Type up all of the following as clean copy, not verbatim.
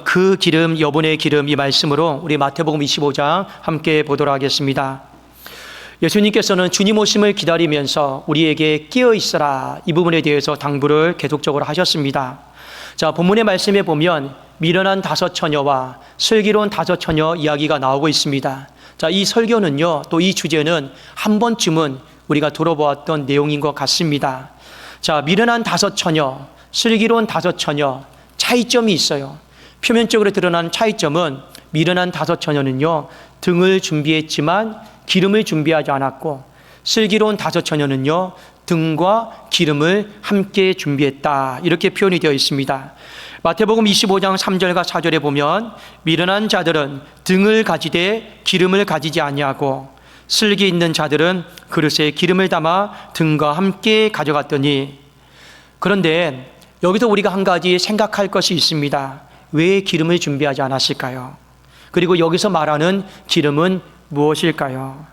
그 기름, 여분의 기름, 이 말씀으로 우리 마태복음 25장 함께 보도록 하겠습니다. 예수님께서는 주님 오심을 기다리면서 우리에게 깨어 있어라, 이 부분에 대해서 당부를 계속적으로 하셨습니다. 자, 본문의 말씀에 보면 미련한 5 처녀와 슬기로운 5 처녀 이야기가 나오고 있습니다. 자, 이 설교는요, 또 이 주제는 한 번쯤은 우리가 들어보았던 내용인 것 같습니다. 자, 미련한 5 처녀, 슬기로운 5 처녀, 차이점이 있어요. 표면적으로 드러나는 차이점은 미련한 5 처녀는요, 등을 준비했지만 기름을 준비하지 않았고, 슬기로운 5 처녀는요, 등과 기름을 함께 준비했다, 이렇게 표현이 되어 있습니다. 마태복음 25장 3절과 4절에 보면 미련한 자들은 등을 가지되 기름을 가지지 아니하고 슬기 있는 자들은 그릇에 기름을 담아 등과 함께 가져갔더니. 그런데 여기서 우리가 한 가지 생각할 것이 있습니다. 왜 기름을 준비하지 않았을까요? 그리고 여기서 말하는 기름은 무엇일까요?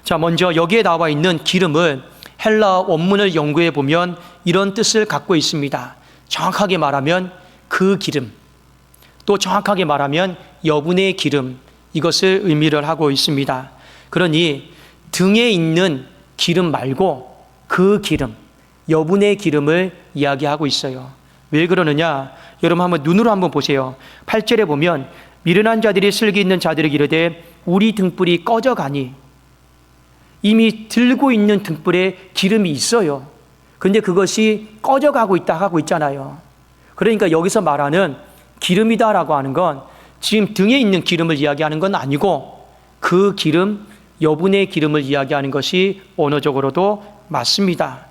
자, 먼저 여기에 나와 있는 기름을 헬라 원문을 연구해 보면 이런 뜻을 갖고 있습니다. 정확하게 말하면 그 기름, 또 정확하게 말하면 여분의 기름, 이것을 의미를 하고 있습니다. 그러니 등에 있는 기름 말고 그 기름, 여분의 기름을 이야기하고 있어요. 왜 그러느냐? 여러분 한번 눈으로 한번 보세요. 8절에 보면 미련한 자들이 슬기 있는 자들에게 이르되 우리 등불이 꺼져가니. 이미 들고 있는 등불에 기름이 있어요. 그런데 그것이 꺼져가고 있다 하고 있잖아요. 그러니까 여기서 말하는 기름이다라고 하는 건 지금 등에 있는 기름을 이야기하는 건 아니고 그 기름, 여분의 기름을 이야기하는 것이 언어적으로도 맞습니다.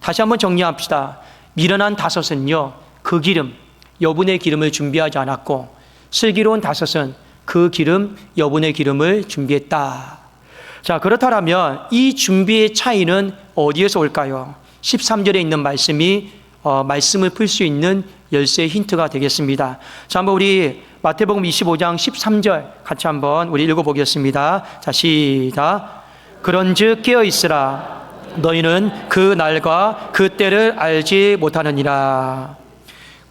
다시 한번 정리합시다. 미련한 5은요, 그 기름, 여분의 기름을 준비하지 않았고, 슬기로운 5은 그 기름, 여분의 기름을 준비했다. 자, 그렇다면 이 준비의 차이는 어디에서 올까요? 13절에 있는 말씀이 말씀을 풀 수 있는 열쇠의 힌트가 되겠습니다. 자, 한번 우리 마태복음 25장 13절 같이 한번 우리 읽어보겠습니다. 자, 시작. 그런즉 깨어 있으라. 너희는 그 날과 그 때를 알지 못하느니라.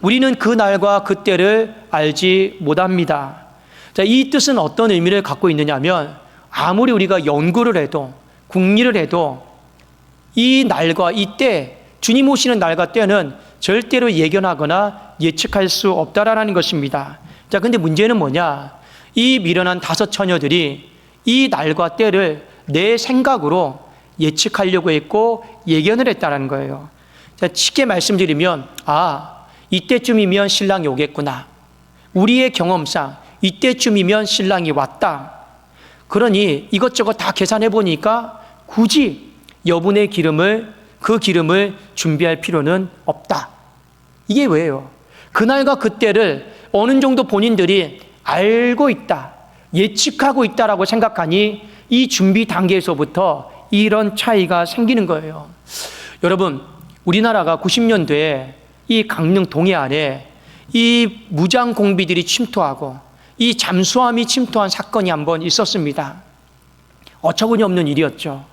우리는 그 날과 그 때를 알지 못합니다. 자, 이 뜻은 어떤 의미를 갖고 있느냐면 아무리 우리가 연구를 해도 궁리를 해도 이 날과 이 때, 주님 오시는 날과 때는 절대로 예견하거나 예측할 수 없다라는 것입니다. 자, 근데 문제는 뭐냐? 이 미련한 5 처녀들이 이 날과 때를 내 생각으로 예측하려고 했고 예견을 했다는 거예요. 자, 쉽게 말씀드리면 이때쯤이면 신랑이 오겠구나. 우리의 경험상 이때쯤이면 신랑이 왔다. 그러니 이것저것 다 계산해 보니까 굳이 여분의 기름을, 그 기름을 준비할 필요는 없다. 이게 왜요? 그날과 그때를 어느 정도 본인들이 알고 있다, 예측하고 있다라고 생각하니 이 준비 단계에서부터 이런 차이가 생기는 거예요. 여러분, 우리나라가 90년대에 이 강릉 동해안에 이 무장 공비들이 침투하고 이 잠수함이 침투한 사건이 한번 있었습니다. 어처구니 없는 일이었죠.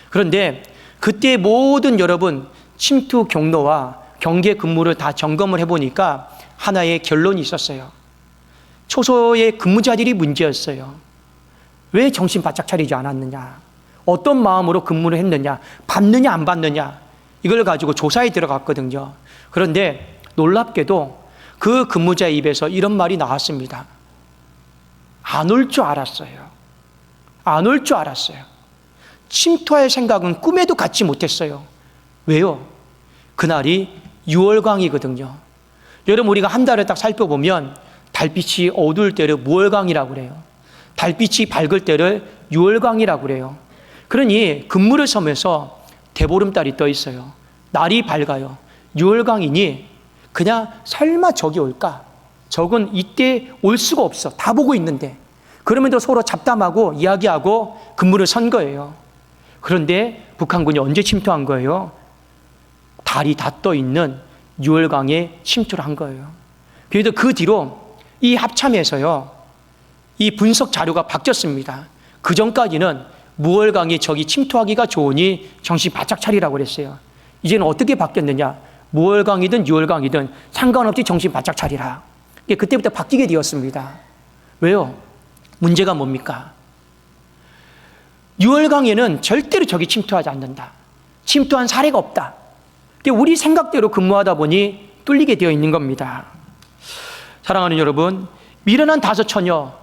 그런데 그때 모든 여러분 침투 경로와 경계 근무를 다 점검을 해보니까 하나의 결론이 있었어요. 초소의 근무자들이 문제였어요. 왜 정신 바짝 차리지 않았느냐? 어떤 마음으로 근무를 했느냐? 받느냐 안 받느냐? 이걸 가지고 조사에 들어갔거든요. 그런데 놀랍게도 그 근무자의 입에서 이런 말이 나왔습니다. 안 올 줄 알았어요. 안 올 줄 알았어요. 침투할 생각은 꿈에도 갖지 못했어요. 왜요? 그날이 6월광이거든요. 여러분, 우리가 한 달을 딱 살펴보면 달빛이 어두울 때를 무월광이라고 그래요. 달빛이 밝을 때를 6월광이라고 그래요. 그러니 근무를 서면서 대보름달이 떠 있어요. 날이 밝아요. 6월광이니 그냥 설마 적이 올까? 적은 이때 올 수가 없어. 다 보고 있는데. 그러면도 서로 잡담하고 이야기하고 근무를 선 거예요. 그런데 북한군이 언제 침투한 거예요? 달이 다 떠 있는 6월광에 침투를 한 거예요. 그래도 그 뒤로 이 합참에서요, 이 분석 자료가 바뀌었습니다. 그 전까지는 무월광에 적이 침투하기가 좋으니 정신 바짝 차리라고 그랬어요. 이제는 어떻게 바뀌었느냐? 무월광이든 유월광이든 상관없이 정신 바짝 차리라. 그때부터 바뀌게 되었습니다. 왜요? 문제가 뭡니까? 유월강에는 절대로 적이 침투하지 않는다. 침투한 사례가 없다. 우리 생각대로 근무하다 보니 뚫리게 되어 있는 겁니다. 사랑하는 여러분, 미련한 다섯 처녀,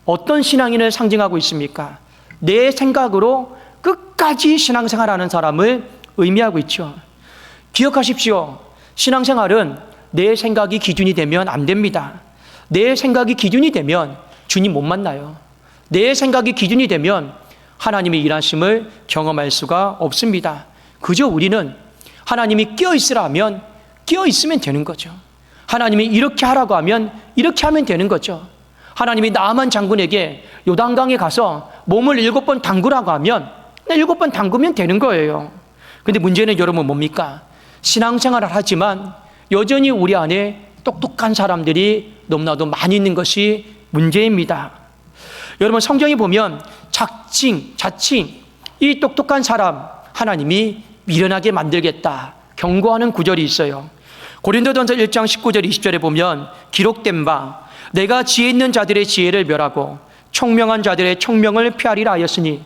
어떤 신앙인을 상징하고 있습니까? 내 생각으로 끝까지 신앙생활하는 사람을 의미하고 있죠. 기억하십시오. 신앙생활은 내 생각이 기준이 되면 안 됩니다. 내 생각이 기준이 되면 주님 못 만나요. 내 생각이 기준이 되면 하나님의 일하심을 경험할 수가 없습니다. 그저 우리는 하나님이 끼어있으라 하면 끼어있으면 되는 거죠. 하나님이 이렇게 하라고 하면 이렇게 하면 되는 거죠. 하나님이 나만 장군에게 요단강에 가서 몸을 7번 담그라고 하면 7번 담그면 되는 거예요. 근데 문제는 여러분 뭡니까? 신앙생활을 하지만 여전히 우리 안에 똑똑한 사람들이 너무나도 많이 있는 것이 문제입니다. 여러분, 성경에 보면 자칭 이 똑똑한 사람 하나님이 미련하게 만들겠다 경고하는 구절이 있어요. 고린도전서 1장 19절 20절에 보면 기록된 바 내가 지혜 있는 자들의 지혜를 멸하고 총명한 자들의 총명을 폐하리라 하였으니,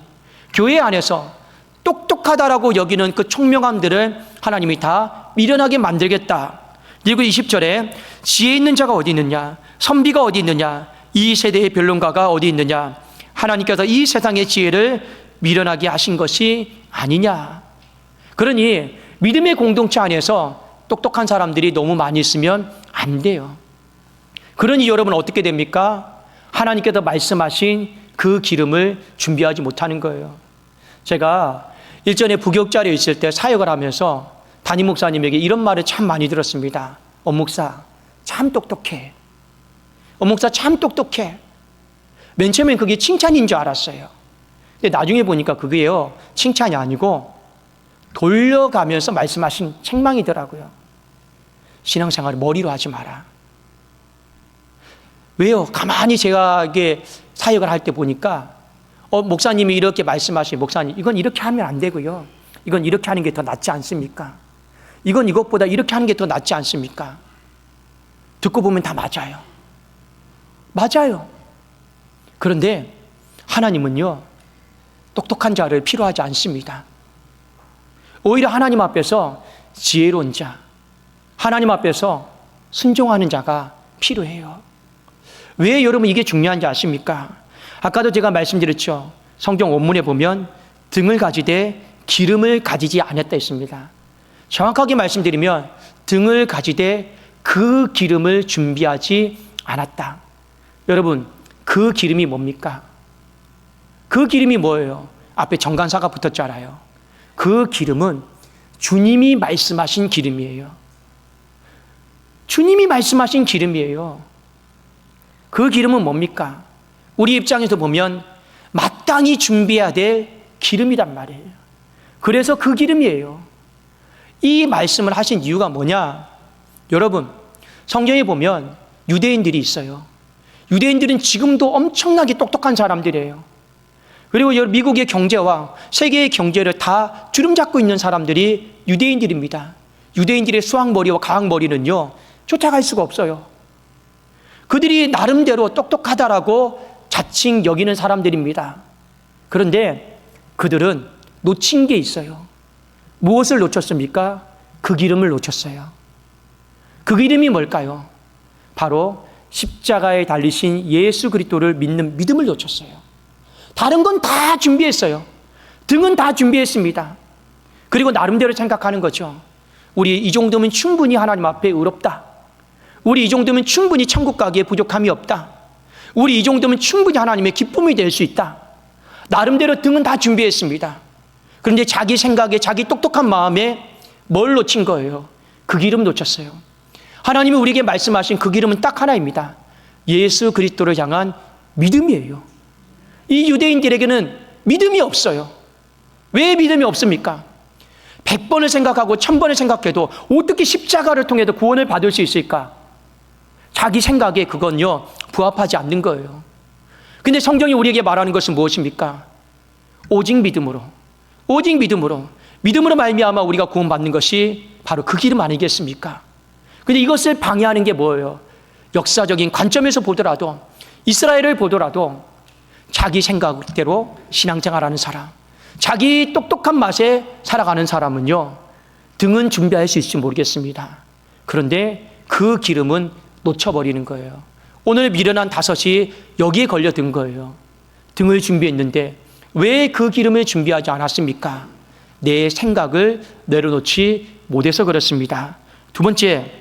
교회 안에서 똑똑하다라고 여기는 그 총명함들을 하나님이 다 미련하게 만들겠다. 그리고 20절에 지혜 있는 자가 어디 있느냐, 선비가 어디 있느냐, 이 세대의 변론가가 어디 있느냐, 하나님께서 이 세상의 지혜를 미련하게 하신 것이 아니냐. 그러니 믿음의 공동체 안에서 똑똑한 사람들이 너무 많이 있으면 안 돼요. 그러니 여러분 어떻게 됩니까? 하나님께서 말씀하신 그 기름을 준비하지 못하는 거예요. 제가 일전에 부교육자리에 있을 때 사역을 하면서 담임 목사님에게 이런 말을 참 많이 들었습니다. 목사 참 똑똑해. 목사 참 똑똑해. 맨 처음엔 그게 칭찬인 줄 알았어요. 근데 나중에 보니까 그게요, 칭찬이 아니고 돌려가면서 말씀하신 책망이더라고요. 신앙생활을 머리로 하지 마라. 왜요? 가만히 제가 이게 사역을 할 때 보니까 목사님이 이렇게 말씀하시니, 목사님 이건 이렇게 하면 안 되고요, 이건 이렇게 하는 게 더 낫지 않습니까? 이건 이것보다 이렇게 하는 게 더 낫지 않습니까? 듣고 보면 다 맞아요. 맞아요. 그런데 하나님은요, 똑똑한 자를 필요하지 않습니다. 오히려 하나님 앞에서 지혜로운 자, 하나님 앞에서 순종하는 자가 필요해요. 왜 여러분 이게 중요한지 아십니까? 아까도 제가 말씀드렸죠. 성경 원문에 보면 등을 가지되 기름을 가지지 않았다 했습니다. 정확하게 말씀드리면 등을 가지되 그 기름을 준비하지 않았다. 여러분, 그 기름이 뭡니까? 그 기름이 뭐예요? 앞에 정간사가 붙었잖아요. 그 기름은 주님이 말씀하신 기름이에요. 주님이 말씀하신 기름이에요. 그 기름은 뭡니까? 우리 입장에서 보면 마땅히 준비해야 될 기름이란 말이에요. 그래서 그 기름이에요. 이 말씀을 하신 이유가 뭐냐? 여러분, 성경에 보면 유대인들이 있어요. 유대인들은 지금도 엄청나게 똑똑한 사람들이에요. 그리고 미국의 경제와 세계의 경제를 다 주름잡고 있는 사람들이 유대인들입니다. 유대인들의 수학머리와 과학머리는요, 쫓아갈 수가 없어요. 그들이 나름대로 똑똑하다라고 자칭 여기는 사람들입니다. 그런데 그들은 놓친 게 있어요. 무엇을 놓쳤습니까? 그 기름을 놓쳤어요. 그 기름이 뭘까요? 바로 십자가에 달리신 예수 그리스도를 믿는 믿음을 놓쳤어요. 다른 건 다 준비했어요. 등은 다 준비했습니다. 그리고 나름대로 생각하는 거죠. 우리 이 정도면 충분히 하나님 앞에 의롭다. 우리 이 정도면 충분히 천국 가기에 부족함이 없다. 우리 이 정도면 충분히 하나님의 기쁨이 될 수 있다. 나름대로 등은 다 준비했습니다. 그런데 자기 생각에, 자기 똑똑한 마음에 뭘 놓친 거예요? 그 기름 놓쳤어요. 하나님이 우리에게 말씀하신 그 기름은 딱 하나입니다. 예수 그리스도를 향한 믿음이에요. 이 유대인들에게는 믿음이 없어요. 왜 믿음이 없습니까? 100번을 생각하고 1000번을 생각해도 어떻게 십자가를 통해서 구원을 받을 수 있을까? 자기 생각에 그건요, 부합하지 않는 거예요. 근데 성경이 우리에게 말하는 것은 무엇입니까? 오직 믿음으로, 오직 믿음으로, 믿음으로 말미암아 우리가 구원받는 것이 바로 그 기름 아니겠습니까? 근데 이것을 방해하는 게 뭐예요? 역사적인 관점에서 보더라도, 이스라엘을 보더라도 자기 생각대로 신앙생활하는 사람, 자기 똑똑한 맛에 살아가는 사람은요, 등은 준비할 수 있을지 모르겠습니다. 그런데 그 기름은 놓쳐버리는 거예요. 오늘 미련한 5이 여기에 걸려든 거예요. 등을 준비했는데 왜 그 기름을 준비하지 않았습니까? 내 생각을 내려놓지 못해서 그렇습니다. 두 번째,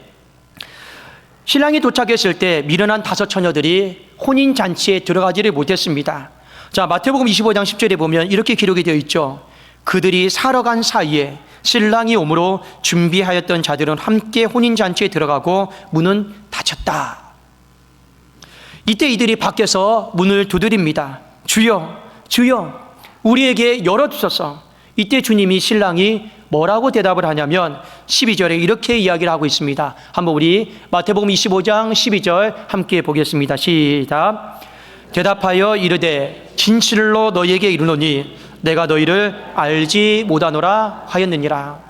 신랑이 도착했을 때 미련한 5 처녀들이 혼인잔치에 들어가지를 못했습니다. 자, 마태복음 25장 10절에 보면 이렇게 기록이 되어 있죠. 그들이 사러 간 사이에 신랑이 오므로 준비하였던 자들은 함께 혼인잔치에 들어가고 문은 닫혔다. 이때 이들이 밖에서 문을 두드립니다. 주여, 주여, 우리에게 열어주소서. 이때 주님이 신랑이 뭐라고 대답을 하냐면 12절에 이렇게 이야기를 하고 있습니다. 한번 우리 마태복음 25장 12절 함께 보겠습니다. 시작. 대답하여 이르되 진실로 너희에게 이르노니 내가 너희를 알지 못하노라 하였느니라.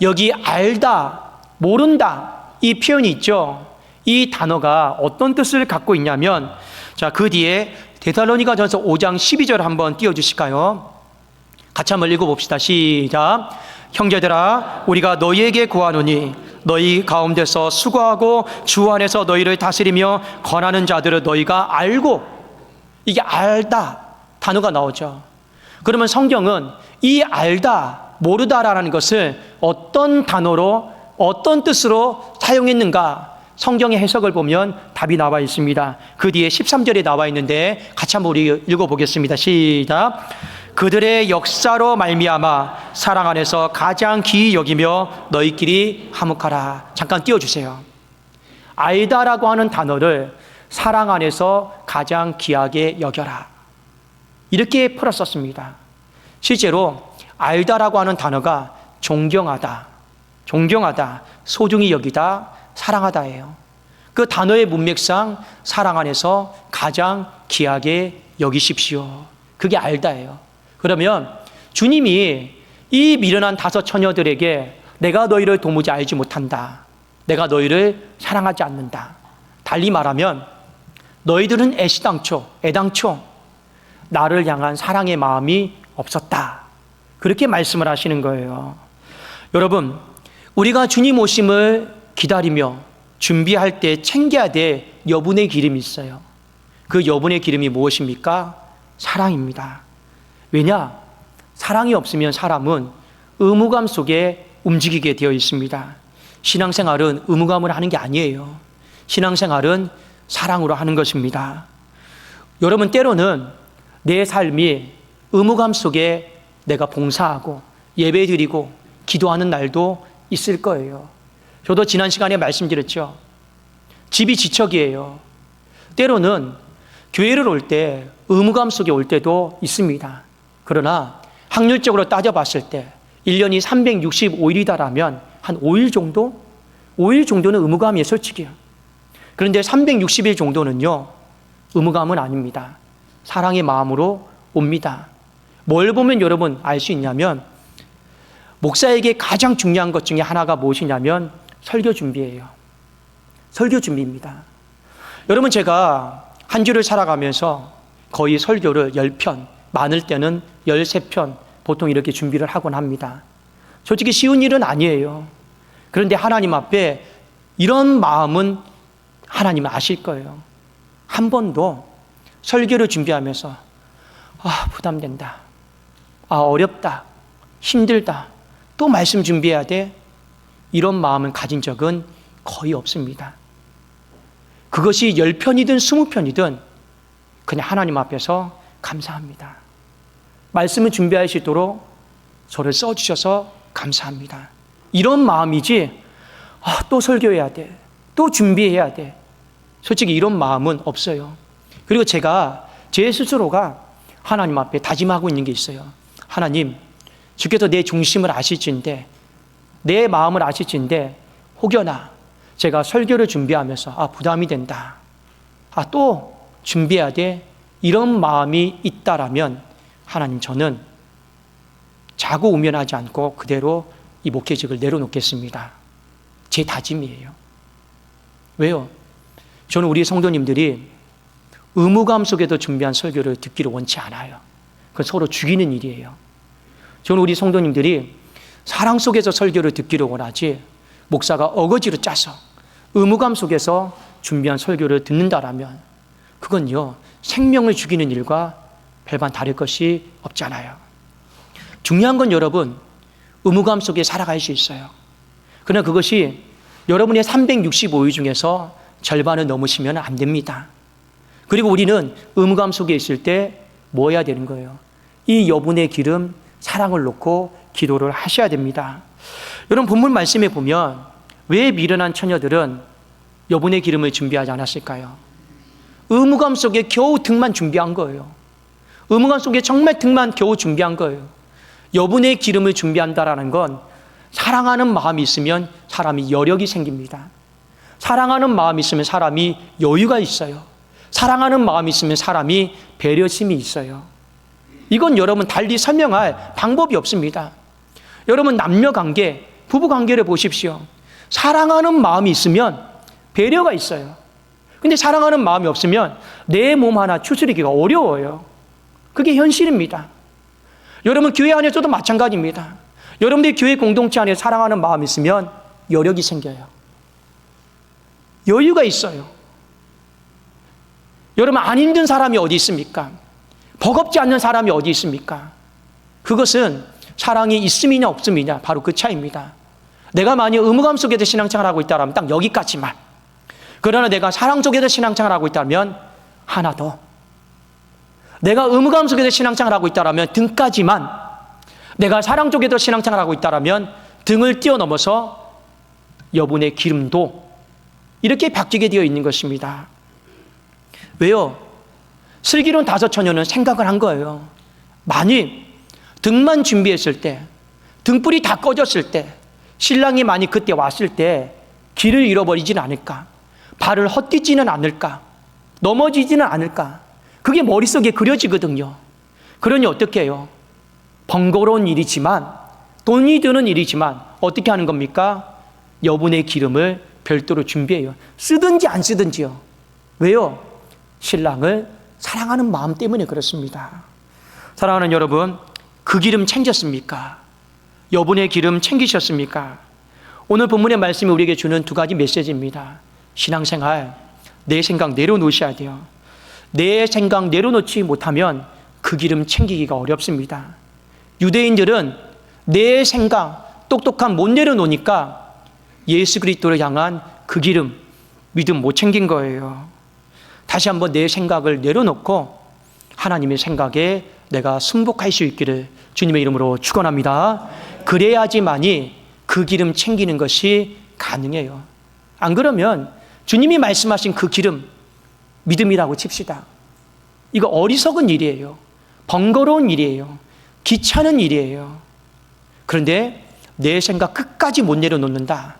여기 알다, 모른다 이 표현이 있죠. 이 단어가 어떤 뜻을 갖고 있냐면, 자, 그 뒤에 데살로니가전서 5장 12절 한번 띄워주실까요? 같이 한번 읽어봅시다. 시작. 형제들아, 우리가 너희에게 구하노니 너희 가운데서 수고하고 주 안에서 너희를 다스리며 권하는 자들을 너희가 알고, 이게 알다 단어가 나오죠. 그러면 성경은 이 알다, 모르다라는 것을 어떤 단어로, 어떤 뜻으로 사용했는가? 성경의 해석을 보면 답이 나와 있습니다. 그 뒤에 13절에 나와 있는데 같이 한번 우리 읽어보겠습니다. 시작. 그들의 역사로 말미암아 사랑 안에서 가장 귀히 여기며 너희끼리 화목하라. 잠깐 띄워주세요. 알다라고 하는 단어를 사랑 안에서 가장 귀하게 여겨라, 이렇게 풀었었습니다. 실제로 알다라고 하는 단어가 존경하다, 존경하다, 소중히 여기다, 사랑하다예요. 그 단어의 문맥상 사랑 안에서 가장 귀하게 여기십시오, 그게 알다예요. 그러면 주님이 이 미련한 5 처녀들에게 내가 너희를 도무지 알지 못한다, 내가 너희를 사랑하지 않는다, 달리 말하면 너희들은 애당초 나를 향한 사랑의 마음이 없었다, 그렇게 말씀을 하시는 거예요. 여러분, 우리가 주님 오심을 기다리며 준비할 때 챙겨야 될 여분의 기름이 있어요. 그 여분의 기름이 무엇입니까? 사랑입니다. 왜냐? 사랑이 없으면 사람은 의무감 속에 움직이게 되어 있습니다. 신앙생활은 의무감을 하는 게 아니에요. 신앙생활은 사랑으로 하는 것입니다. 여러분, 때로는 내 삶이 의무감 속에 내가 봉사하고 예배드리고 기도하는 날도 있을 거예요. 저도 지난 시간에 말씀드렸죠. 집이 지척이에요. 때로는 교회를 올 때 의무감 속에 올 때도 있습니다. 그러나 확률적으로 따져봤을 때 1년이 365일이다라면 한 5일 정도? 5일 정도는 의무감이에요, 솔직히요. 그런데 360일 정도는요, 의무감은 아닙니다. 사랑의 마음으로 옵니다. 뭘 보면 여러분 알 수 있냐면, 목사에게 가장 중요한 것 중에 하나가 무엇이냐면 설교 준비예요. 설교 준비입니다. 여러분, 제가 한 주를 살아가면서 거의 설교를 10편, 많을 때는 13편 보통 이렇게 준비를 하곤 합니다. 솔직히 쉬운 일은 아니에요. 그런데 하나님 앞에 이런 마음은 하나님은 아실 거예요. 한 번도 설교를 준비하면서 부담된다, 어렵다, 힘들다, 또 말씀 준비해야 돼, 이런 마음을 가진 적은 거의 없습니다. 그것이 10편이든 20편이든 그냥 하나님 앞에서 감사합니다. 말씀을 준비할 수 있도록 저를 써주셔서 감사합니다, 이런 마음이지 또 설교해야 돼, 또 준비해야 돼, 솔직히 이런 마음은 없어요. 그리고 제가 제 스스로가 하나님 앞에 다짐하고 있는 게 있어요. 하나님, 주께서 내 중심을 아실진데, 내 마음을 아실진데 혹여나 제가 설교를 준비하면서 부담이 된다, 또 준비해야 돼, 이런 마음이 있다라면 하나님, 저는 자고 우면하지 않고 그대로 이 목회직을 내려놓겠습니다. 제 다짐이에요. 왜요? 저는 우리 성도님들이 의무감 속에서 준비한 설교를 듣기를 원치 않아요. 그건 서로 죽이는 일이에요. 저는 우리 성도님들이 사랑 속에서 설교를 듣기를 원하지, 목사가 어거지로 짜서 의무감 속에서 준비한 설교를 듣는다라면 그건요, 생명을 죽이는 일과 별반 다를 것이 없잖아요. 중요한 건 여러분, 의무감 속에 살아갈 수 있어요. 그러나 그것이 여러분의 365일 중에서 절반을 넘으시면 안 됩니다. 그리고 우리는 의무감 속에 있을 때 뭐 해야 되는 거예요? 이 여분의 기름, 사랑을 놓고 기도를 하셔야 됩니다. 여러분, 본문 말씀에 보면 왜 미련한 처녀들은 여분의 기름을 준비하지 않았을까요? 의무감 속에 겨우 등만 준비한 거예요. 의무감 속에 정말 등만 겨우 준비한 거예요. 여분의 기름을 준비한다라는 건 사랑하는 마음이 있으면 사람이 여력이 생깁니다. 사랑하는 마음이 있으면 사람이 여유가 있어요. 사랑하는 마음이 있으면 사람이 배려심이 있어요. 이건 여러분 달리 설명할 방법이 없습니다. 여러분 남녀관계, 부부관계를 보십시오. 사랑하는 마음이 있으면 배려가 있어요. 근데 사랑하는 마음이 없으면 내 몸 하나 추스리기가 어려워요. 그게 현실입니다. 여러분 교회 안에서도 마찬가지입니다. 여러분들이 교회 공동체 안에 사랑하는 마음이 있으면 여력이 생겨요. 여유가 있어요. 여러분 안 힘든 사람이 어디 있습니까? 버겁지 않는 사람이 어디 있습니까? 그것은 사랑이 있음이냐 없음이냐 바로 그 차이입니다. 내가 만약 의무감 속에서 신앙생활을 하고 있다면 딱 여기까지만. 그러나 내가 사랑 속에서 신앙생활을 하고 있다면 하나 더. 내가 의무감 속에서 신앙생활을 하고 있다면 등까지만. 내가 사랑 속에서 신앙생활을 하고 있다면 등을 뛰어넘어서 여분의 기름도 이렇게 바뀌게 되어 있는 것입니다. 왜요? 슬기로운 다섯 처녀는 생각을 한 거예요. 만일 등만 준비했을 때, 등불이 다 꺼졌을 때, 신랑이 만약 그때 왔을 때 길을 잃어버리지는 않을까? 발을 헛디지는 않을까? 넘어지지는 않을까? 그게 머릿속에 그려지거든요. 그러니 어떻게 해요? 번거로운 일이지만, 돈이 드는 일이지만 어떻게 하는 겁니까? 여분의 기름을 별도로 준비해요. 쓰든지 안 쓰든지요. 왜요? 신랑을 사랑하는 마음 때문에 그렇습니다. 사랑하는 여러분, 그 기름 챙겼습니까? 여분의 기름 챙기셨습니까? 오늘 본문의 말씀이 우리에게 주는 두 가지 메시지입니다. 신앙생활, 내 생각 내려놓으셔야 돼요. 내 생각 내려놓지 못하면 그 기름 챙기기가 어렵습니다. 유대인들은 내 생각, 똑똑함 못 내려놓으니까 예수 그리스도를 향한 그 기름, 믿음 못 챙긴 거예요. 다시 한번 내 생각을 내려놓고 하나님의 생각에 내가 승복할 수 있기를 주님의 이름으로 축원합니다. 그래야지만이 그 기름 챙기는 것이 가능해요. 안 그러면 주님이 말씀하신 그 기름, 믿음이라고 칩시다. 이거 어리석은 일이에요. 번거로운 일이에요. 귀찮은 일이에요. 그런데 내 생각 끝까지 못 내려놓는다.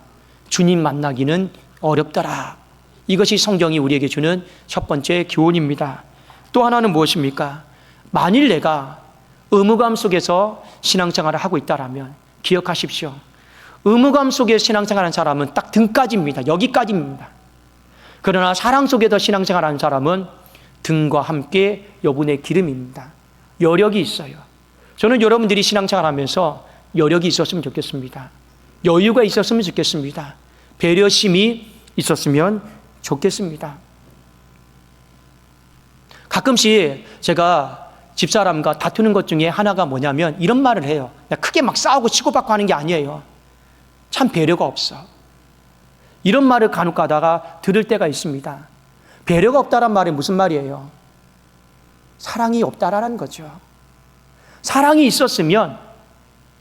주님 만나기는 어렵더라. 이것이 성경이 우리에게 주는 첫 번째 교훈입니다. 또 하나는 무엇입니까? 만일 내가 의무감 속에서 신앙생활을 하고 있다면 기억하십시오. 의무감 속에 신앙생활하는 사람은 딱 등까지입니다. 여기까지입니다. 그러나 사랑 속에서 신앙생활하는 사람은 등과 함께 여분의 기름입니다. 여력이 있어요. 저는 여러분들이 신앙생활하면서 여력이 있었으면 좋겠습니다. 여유가 있었으면 좋겠습니다. 배려심이 있었으면 좋겠습니다. 가끔씩 제가 집사람과 다투는 것 중에 하나가 뭐냐면 이런 말을 해요. 크게 막 싸우고 치고받고 하는 게 아니에요. 참 배려가 없어. 이런 말을 간혹 가다가 들을 때가 있습니다. 배려가 없다란 말이 무슨 말이에요? 사랑이 없다라는 거죠. 사랑이 있었으면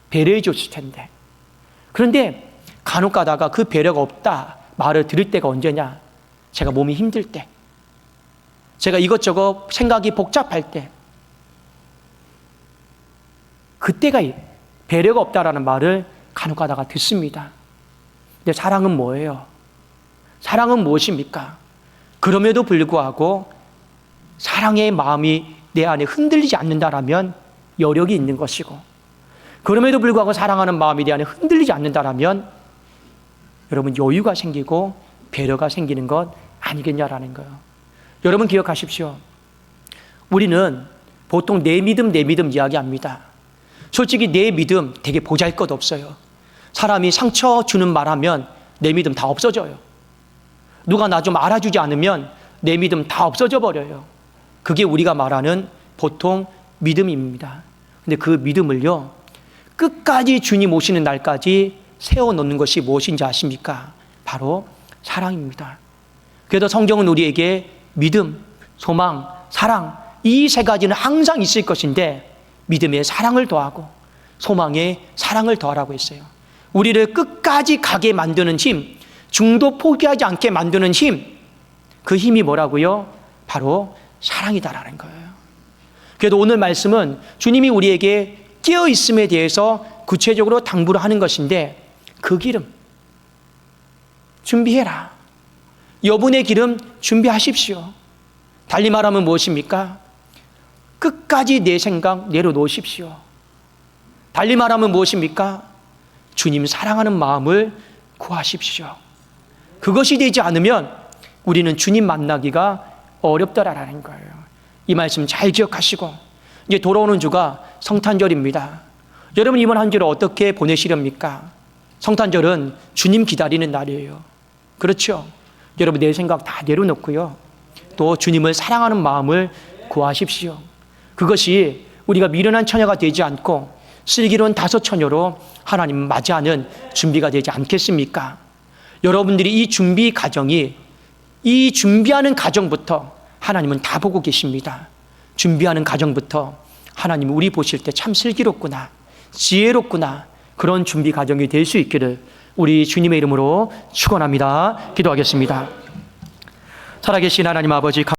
배려해 줬을 텐데. 그런데 간혹 가다가 그 배려가 없다 말을 들을 때가 언제냐? 제가 몸이 힘들 때, 제가 이것저것 생각이 복잡할 때, 그때가 배려가 없다라는 말을 간혹 가다가 듣습니다. 근데 사랑은 뭐예요? 사랑은 무엇입니까? 그럼에도 불구하고 사랑의 마음이 내 안에 흔들리지 않는다라면 여력이 있는 것이고, 그럼에도 불구하고 사랑하는 마음이 내 안에 흔들리지 않는다라면 여러분 여유가 생기고 배려가 생기는 것 아니겠냐라는 거예요. 여러분 기억하십시오. 우리는 보통 내 믿음 이야기합니다. 솔직히 내 믿음 되게 보잘것 없어요. 사람이 상처 주는 말하면 내 믿음 다 없어져요. 누가 나 좀 알아주지 않으면 내 믿음 다 없어져 버려요. 그게 우리가 말하는 보통 믿음입니다. 근데 그 믿음을요, 끝까지 주님 오시는 날까지 세워놓는 것이 무엇인지 아십니까? 바로 사랑입니다. 그래서 성경은 우리에게 믿음, 소망, 사랑, 이 세 가지는 항상 있을 것인데 믿음에 사랑을 더하고 소망에 사랑을 더하라고 했어요. 우리를 끝까지 가게 만드는 힘, 중도 포기하지 않게 만드는 힘, 그 힘이 뭐라고요? 바로 사랑이다라는 거예요. 그래도 오늘 말씀은 주님이 우리에게 깨어있음에 대해서 구체적으로 당부를 하는 것인데 그 기름 준비해라. 여분의 기름 준비하십시오. 달리 말하면 무엇입니까? 끝까지 내 생각 내려놓으십시오. 달리 말하면 무엇입니까? 주님 사랑하는 마음을 구하십시오. 그것이 되지 않으면 우리는 주님 만나기가 어렵다라는 거예요. 이 말씀 잘 기억하시고 이제 돌아오는 주가 성탄절입니다. 여러분 이번 한 주를 어떻게 보내시렵니까? 성탄절은 주님 기다리는 날이에요. 그렇죠? 여러분 내 생각 다 내려놓고요. 또 주님을 사랑하는 마음을 구하십시오. 그것이 우리가 미련한 처녀가 되지 않고 슬기로운 다섯 처녀로 하나님 맞이하는 준비가 되지 않겠습니까? 여러분들이 이 준비하는 과정부터 하나님은 다 보고 계십니다. 준비하는 과정부터 하나님 우리 보실 때 참 슬기롭구나, 지혜롭구나, 그런 준비 과정이 될 수 있기를 우리 주님의 이름으로 축원합니다. 기도하겠습니다. 살아계신 하나님 아버지